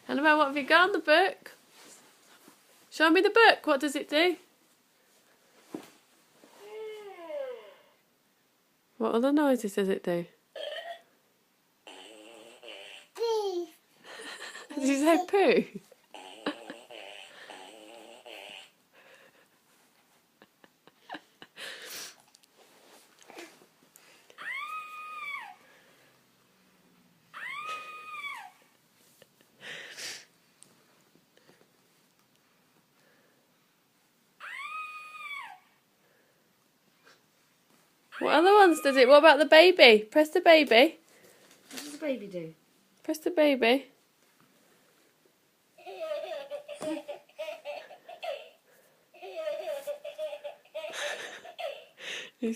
Annabelle, what have you got on the book? Show me the book. What does it do? What other noises does it do? Poo. Did you say poo? What other ones does it? What about the baby? Press the baby. What does the baby do? Press the baby. He's